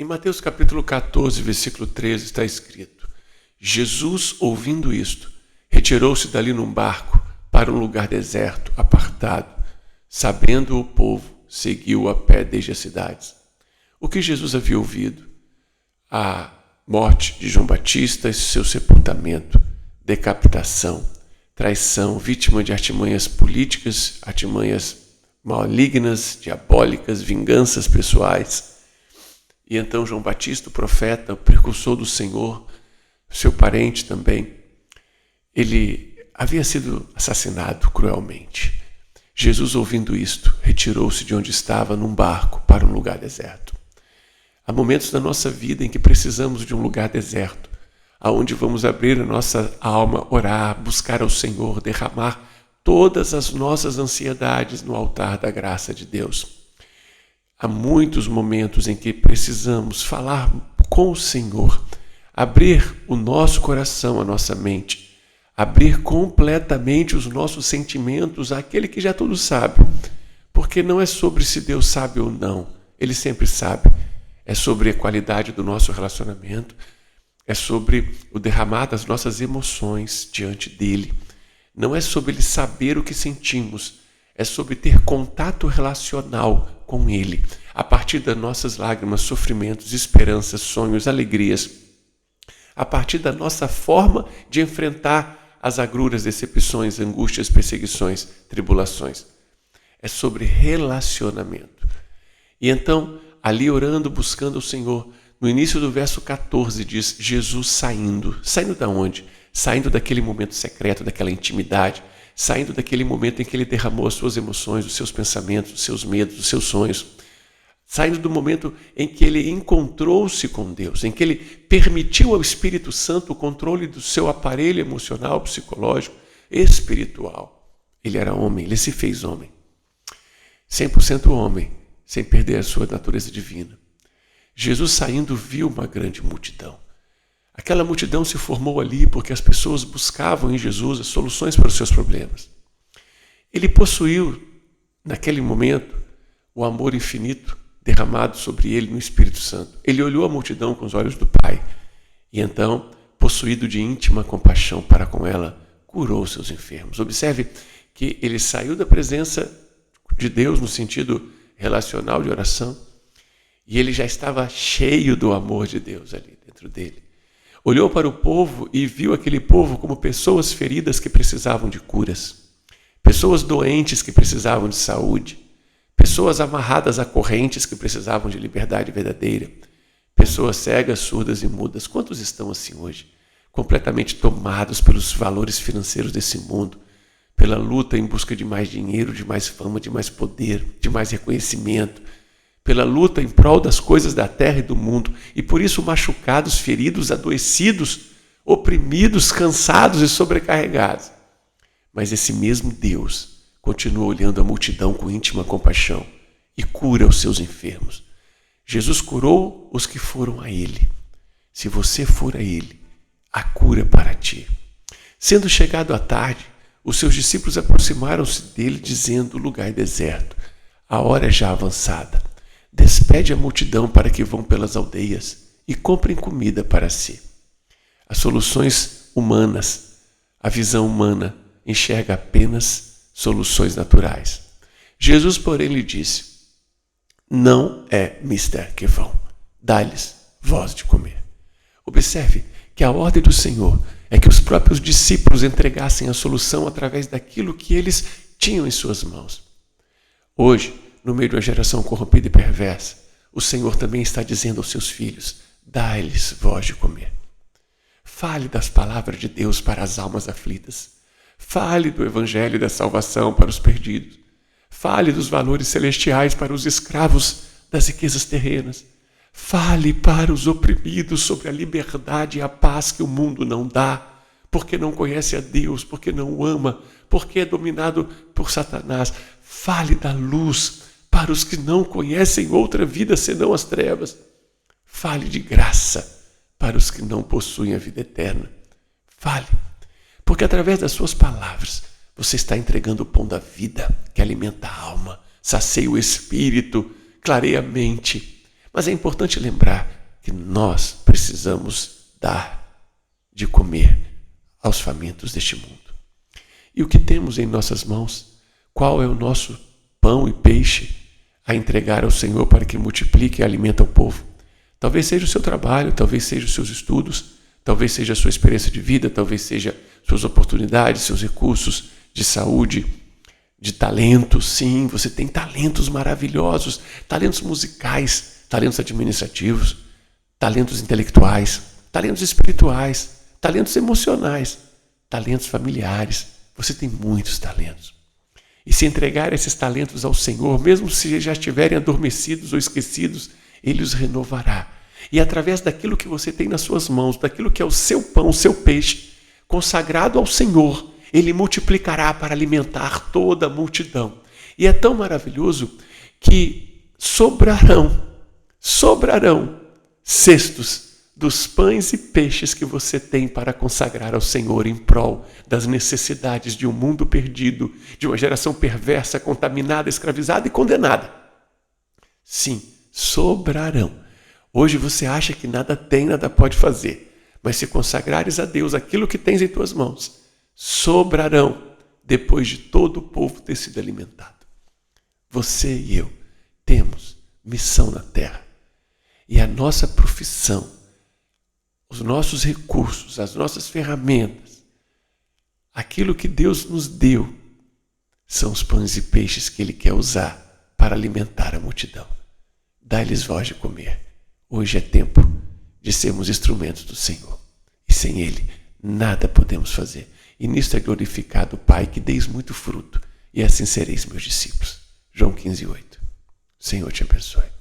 Em Mateus capítulo 14, versículo 13, está escrito: Jesus, ouvindo isto, retirou-se dali num barco para um lugar deserto, apartado. Sabendo o povo, seguiu a pé desde as cidades. O que Jesus havia ouvido? A morte de João Batista e seu sepultamento, decapitação, traição, vítima de artimanhas políticas, artimanhas malignas, diabólicas, vinganças pessoais. E então João Batista, o profeta, o precursor do Senhor, seu parente também, ele havia sido assassinado cruelmente. Jesus, ouvindo isto, retirou-se de onde estava num barco para um lugar deserto. Há momentos da nossa vida em que precisamos de um lugar deserto, aonde vamos abrir a nossa alma, orar, buscar ao Senhor, derramar todas as nossas ansiedades no altar da graça de Deus. Há muitos momentos em que precisamos falar com o Senhor, abrir o nosso coração, a nossa mente, abrir completamente os nossos sentimentos àquele que já tudo sabe. Porque não é sobre se Deus sabe ou não, Ele sempre sabe. É sobre a qualidade do nosso relacionamento, é sobre o derramar das nossas emoções diante dEle. Não é sobre Ele saber o que sentimos, é sobre ter contato relacional com Ele, a partir das nossas lágrimas, sofrimentos, esperanças, sonhos, alegrias, a partir da nossa forma de enfrentar as agruras, decepções, angústias, perseguições, tribulações. É sobre relacionamento. E então, ali orando, buscando o Senhor, no início do verso 14 diz, Jesus saindo. Saindo da onde? Saindo daquele momento secreto, daquela intimidade, saindo daquele momento em que ele derramou as suas emoções, os seus pensamentos, os seus medos, os seus sonhos. Saindo do momento em que ele encontrou-se com Deus, em que ele permitiu ao Espírito Santo o controle do seu aparelho emocional, psicológico, espiritual. Ele era homem, ele se fez homem. 100% homem, sem perder a sua natureza divina. Jesus saindo viu uma grande multidão. Aquela multidão se formou ali porque as pessoas buscavam em Jesus as soluções para os seus problemas. Ele possuiu, naquele momento, o amor infinito derramado sobre ele no Espírito Santo. Ele olhou a multidão com os olhos do Pai e então, possuído de íntima compaixão para com ela, curou seus enfermos. Observe que ele saiu da presença de Deus no sentido relacional de oração e ele já estava cheio do amor de Deus ali dentro dele. Olhou para o povo e viu aquele povo como pessoas feridas que precisavam de curas, pessoas doentes que precisavam de saúde, pessoas amarradas a correntes que precisavam de liberdade verdadeira, pessoas cegas, surdas e mudas. Quantos estão assim hoje? Completamente tomados pelos valores financeiros desse mundo, pela luta em busca de mais dinheiro, de mais fama, de mais poder, de mais reconhecimento, pela luta em prol das coisas da terra e do mundo, e por isso machucados, feridos, adoecidos, oprimidos, cansados e sobrecarregados. Mas esse mesmo Deus continua olhando a multidão com íntima compaixão e cura os seus enfermos. Jesus curou os que foram a Ele. Se você for a Ele, a cura para ti. Sendo chegado a tarde, os seus discípulos aproximaram-se dele, dizendo: o lugar é deserto, a hora é já avançada. Despede a multidão para que vão pelas aldeias e comprem comida para si. As soluções humanas, a visão humana, enxerga apenas soluções naturais. Jesus, porém, lhe disse: não é mister que vão, dá-lhes voz de comer. Observe que a ordem do Senhor é que os próprios discípulos entregassem a solução através daquilo que eles tinham em suas mãos. Hoje, no meio de uma geração corrompida e perversa, o Senhor também está dizendo aos seus filhos: dá-lhes voz de comer. Fale das palavras de Deus para as almas aflitas. Fale do evangelho da salvação para os perdidos. Fale dos valores celestiais para os escravos das riquezas terrenas. Fale para os oprimidos sobre a liberdade e a paz que o mundo não dá, porque não conhece a Deus, porque não o ama, porque é dominado por Satanás. Fale da luz para os que não conhecem outra vida senão as trevas. Fale de graça para os que não possuem a vida eterna. Fale, porque através das suas palavras você está entregando o pão da vida que alimenta a alma, sacia o espírito, clareia a mente. Mas é importante lembrar que nós precisamos dar de comer aos famintos deste mundo. E o que temos em nossas mãos? Qual é o nosso pão e peixe a entregar ao Senhor para que multiplique e alimente o povo? Talvez seja o seu trabalho, talvez seja os seus estudos, talvez seja a sua experiência de vida, talvez seja suas oportunidades, seus recursos de saúde, de talentos. Sim, você tem talentos maravilhosos, talentos musicais, talentos administrativos, talentos intelectuais, talentos espirituais, talentos emocionais, talentos familiares. Você tem muitos talentos. E se entregar esses talentos ao Senhor, mesmo se já estiverem adormecidos ou esquecidos, Ele os renovará. E através daquilo que você tem nas suas mãos, daquilo que é o seu pão, o seu peixe, consagrado ao Senhor, Ele multiplicará para alimentar toda a multidão. E é tão maravilhoso que sobrarão cestos dos pães e peixes que você tem para consagrar ao Senhor em prol das necessidades de um mundo perdido, de uma geração perversa, contaminada, escravizada e condenada. Sim, sobrarão. Hoje você acha que nada tem, nada pode fazer, mas se consagrares a Deus aquilo que tens em tuas mãos, sobrarão depois de todo o povo ter sido alimentado. Você e eu temos missão na terra. E a nossa profissão, os nossos recursos, as nossas ferramentas, aquilo que Deus nos deu, são os pães e peixes que Ele quer usar para alimentar a multidão. Dá-lhes voz de comer. Hoje é tempo de sermos instrumentos do Senhor. E sem Ele, nada podemos fazer. E nisto é glorificado o Pai, que deis muito fruto, e assim sereis meus discípulos. João 15:8. Senhor te abençoe.